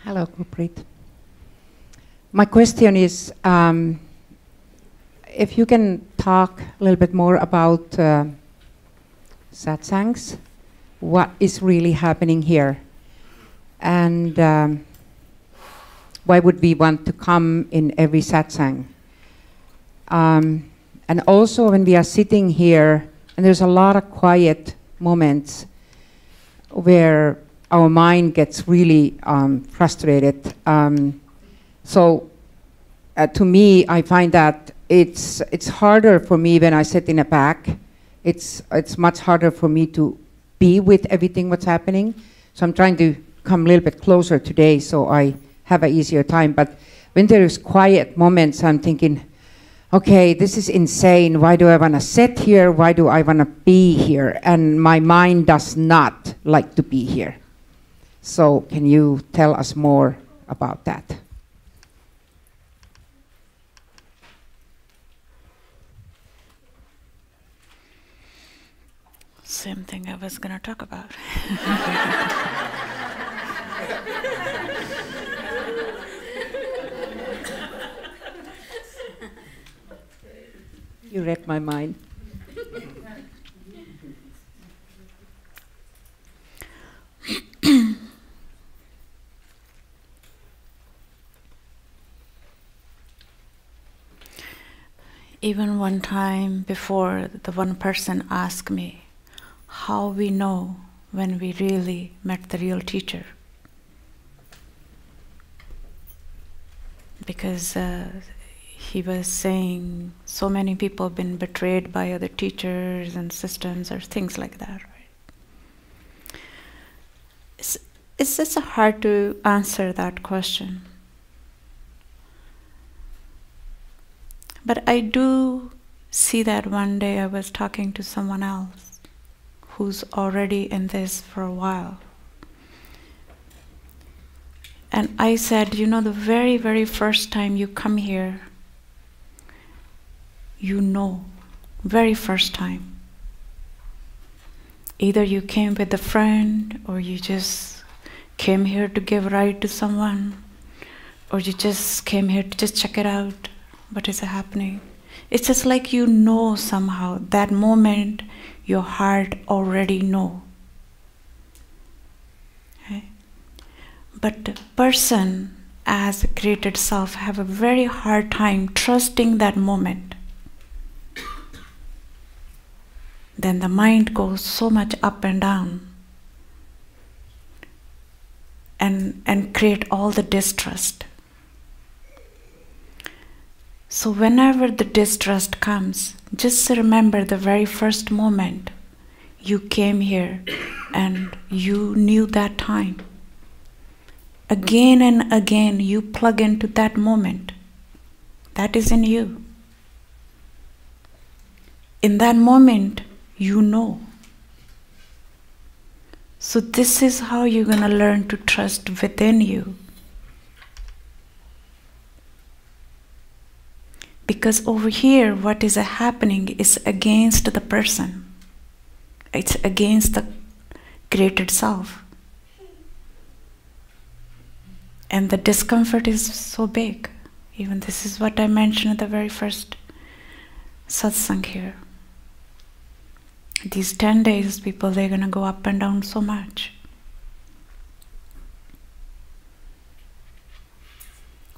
Hello, Gurpreet. My question is, if you can talk a little bit more about satsangs, what is really happening here, and why would we want to come in every satsang? And also when we are sitting here, and there's a lot of quiet moments where our mind gets really frustrated. So to me, I find that it's harder for me when I sit in the back. It's much harder for me to be with everything what's happening. So I'm trying to come a little bit closer today so I have an easier time. But when there is quiet moments, I'm thinking, okay, this is insane. Why do I want to sit here? Why do I want to be here? And my mind does not like to be here. So can you tell us more about that? Same thing I was going to talk about. You read my mind. Even one time before, the one person asked me how we know when we really met the real teacher. Because he was saying so many people have been betrayed by other teachers and systems or things like that. Right? It's just hard to answer that question. But I do see that one day I was talking to someone else who's already in this for a while. And I said, you know, the very, very first time you come here, you know, very first time. Either you came with a friend, or you just came here to give a ride to someone, or you just came here to just check it out. What is happening? It's just like you know somehow, that moment your heart already know. Okay? But the person as a created self have a very hard time trusting that moment. Then the mind goes so much up and down and create all the distrust. So whenever the distrust comes, just remember the very first moment you came here and you knew that time. Again and again you plug into that moment. That is in you. In that moment, you know. So this is how you're going to learn to trust within you. Because over here, what is happening is against the person. It's against the created self. And the discomfort is so big. Even this is what I mentioned at the very first satsang here. These 10 days, people, they're going to go up and down so much.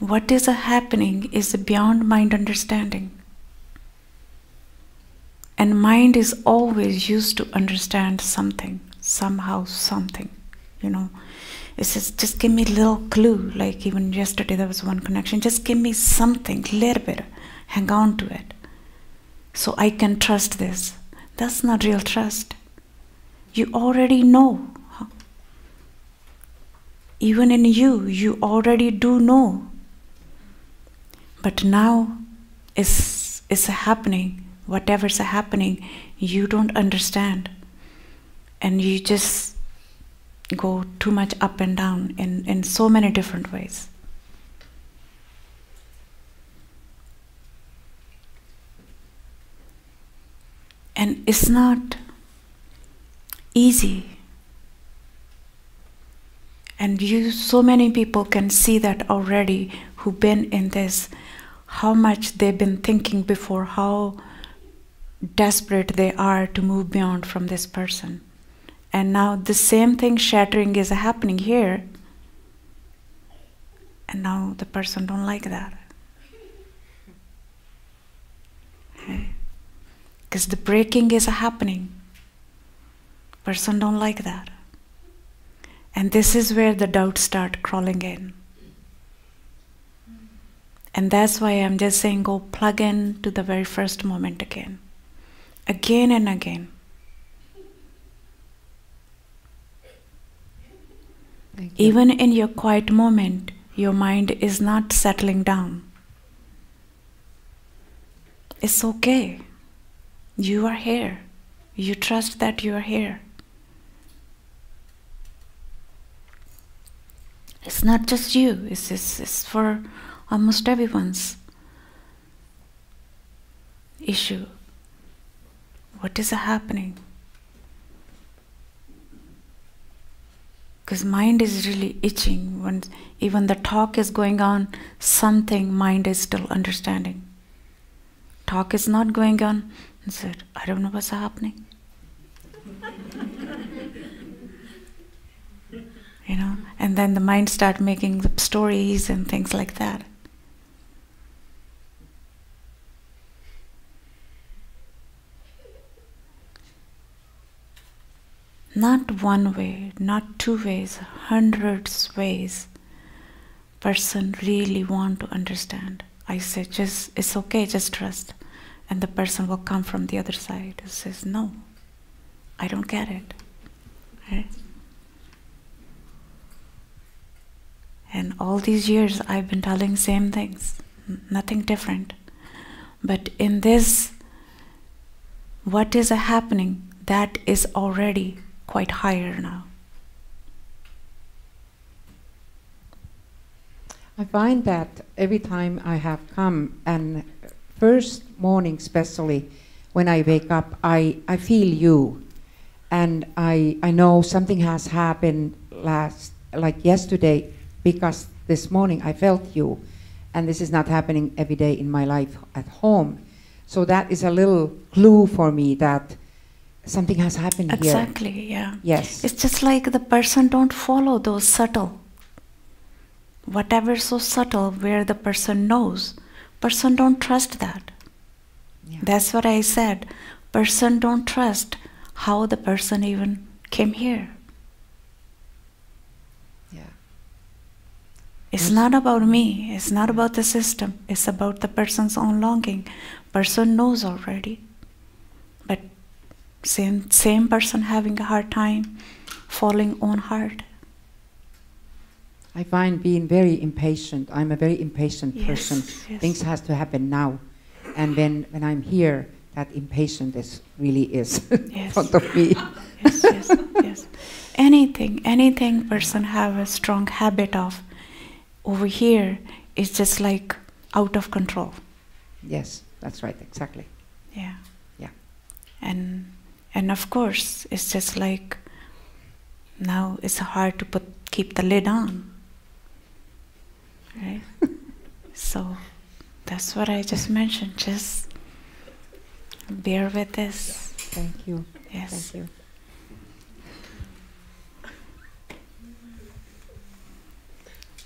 What is happening is beyond mind understanding. And mind is always used to understand something, somehow, something. You know, it's just give me a little clue. Like even yesterday there was one connection. Just give me something, little bit. Hang on to it. So I can trust this. That's not real trust. You already know. Even in you, you already do know. But now it's happening. Whatever's happening, you don't understand. And you just go too much up and down in so many different ways. And it's not easy. And so many people can see that already who've been in this, how much they've been thinking before, how desperate they are to move beyond from this person. And now the same thing shattering is happening here. And now the person don't like that. Because the breaking is happening. Person don't like that. And this is where the doubts start crawling in. And that's why I'm just saying, go plug in to the very first moment again. Again and again. Even in your quiet moment, your mind is not settling down. It's okay. You are here. You trust that you are here. It's not just you. It's for almost everyone's issue. What is happening? Because mind is really itching. When even the talk is going on, something mind is still understanding. Talk is not going on, and said, I don't know what's happening. You know, and then the mind start making the stories and things like that. Not one way, not two ways, hundreds ways. Person really want to understand. I say, just it's okay, just trust. And the person will come from the other side and says, no, I don't get it. Right? And all these years I've been telling same things, nothing different. But in this, what is happening, that is already quite higher now. I find that every time I have come, and first morning especially, when I wake up, I feel you. And I know something has happened like yesterday, because this morning I felt you. And this is not happening every day in my life at home. So that is a little clue for me that something has happened here. Exactly, yeah. Yes. It's just like the person don't follow those subtle. Whatever so subtle where the person knows, person don't trust that. Yeah. That's what I said. Person don't trust how the person even came here. Yeah. It's not about me. It's not about the system. It's about the person's own longing. Person knows already. But same person having a hard time falling on hard. I find being very impatient. I'm a very impatient person. Yes. Things has to happen now. And when I'm here, that impatience really is in front of me. Yes. Anything person have a strong habit of over here is just like out of control. Yes, that's right, exactly. Yeah. Yeah. And of course, it's just like now it's hard to keep the lid on. Right? So that's what I just mentioned. Just bear with this. Thank you. Yes. Thank you.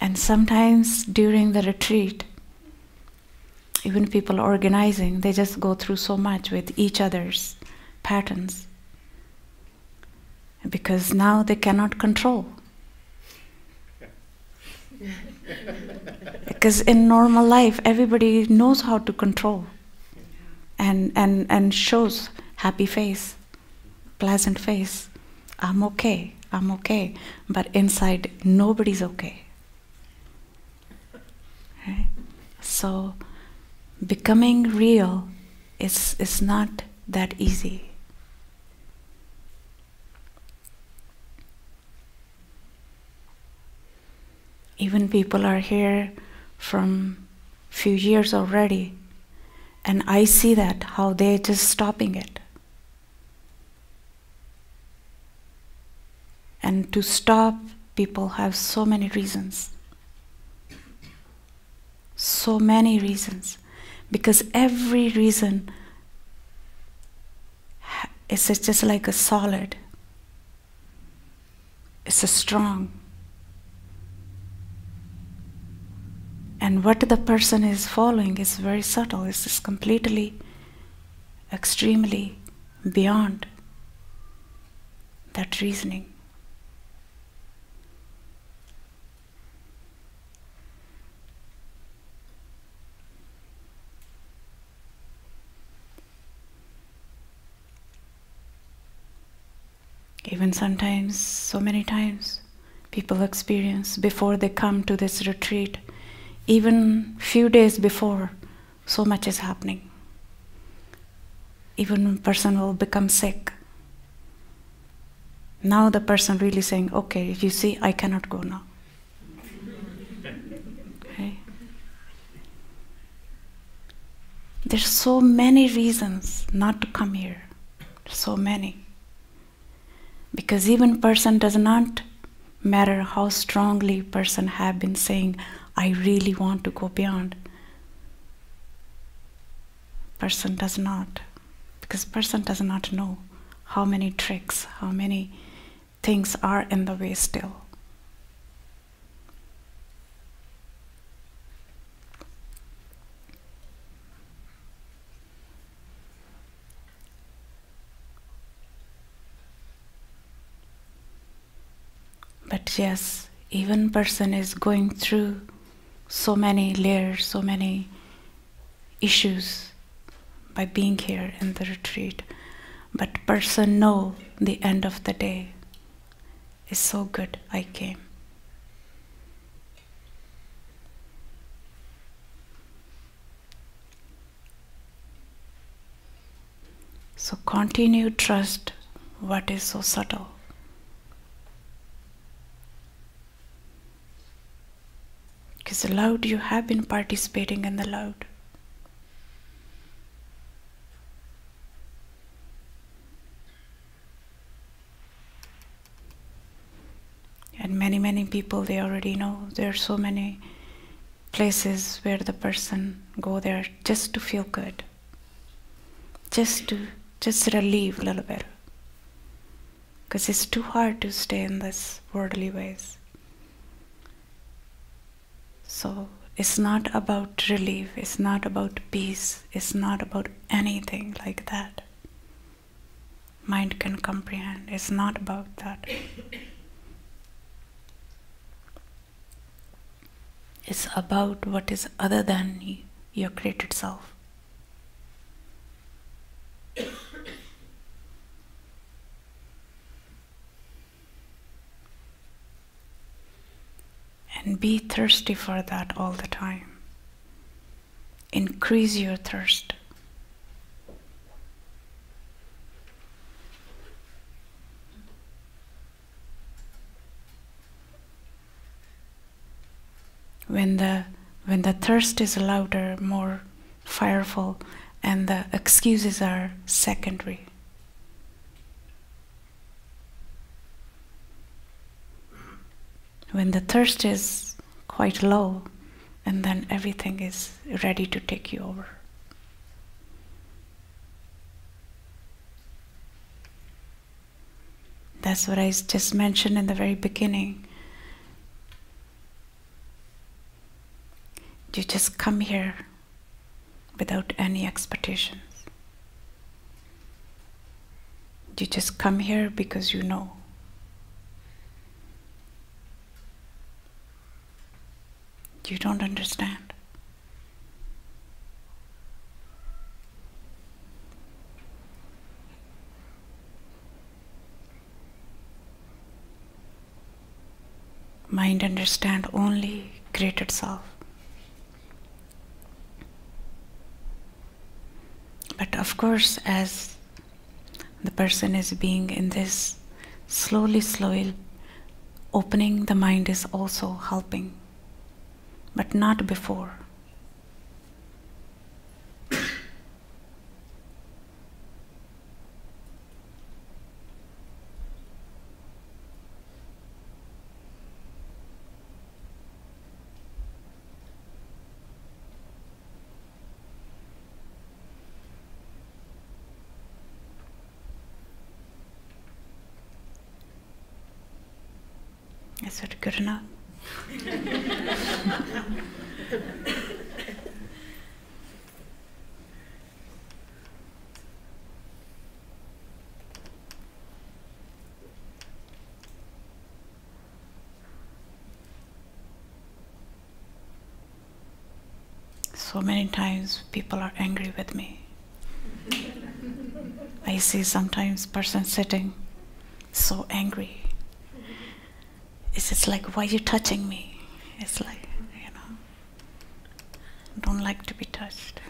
And sometimes during the retreat, even people organizing, they just go through so much with each other's patterns. Because now they cannot control. Because in normal life, everybody knows how to control and shows happy face, pleasant face. I'm okay. But inside, nobody's okay. Right? So, becoming real is not that easy. Even people are here from few years already, and I see that, how they're just stopping it. And to stop people have so many reasons. So many reasons. Because every reason is just like a solid. It's a strong. And what the person is following is very subtle. It's just completely, extremely beyond that reasoning. Even sometimes, so many times, people experience before they come to this retreat, even few days before, so much is happening. Even a person will become sick. Now the person really saying, okay, you see, I cannot go now. Okay? There's so many reasons not to come here. So many. Because even person does not matter how strongly person have been saying, I really want to go beyond. Person does not. Because person does not know how many tricks, how many things are in the way still. But yes, even person is going through so many layers, so many issues by being here in the retreat. But person know the end of the day is so good I came. So continue trust what is so subtle. Because the loud, you have been participating in the loud. And many people, they already know. There are so many places where the person go there just to feel good. Just relieve a little bit. Because it's too hard to stay in this worldly ways. So it's not about relief, it's not about peace, it's not about anything like that. Mind can comprehend, it's not about that. It's about what is other than your created self. And be thirsty for that all the time. Increase your thirst. When the thirst is louder, more fireful, and the excuses are secondary. When the thirst is quite low, and then everything is ready to take you over. That's what I just mentioned in the very beginning. You just come here without any expectations. You just come here because you know. You don't understand. Mind understand only created self. But of course, as the person is being in this, slowly opening the mind is also helping, but not before. I said, good enough. So many times people are angry with me. I see sometimes person sitting so angry. It's just like, why are you touching me? It's like, don't like to be touched.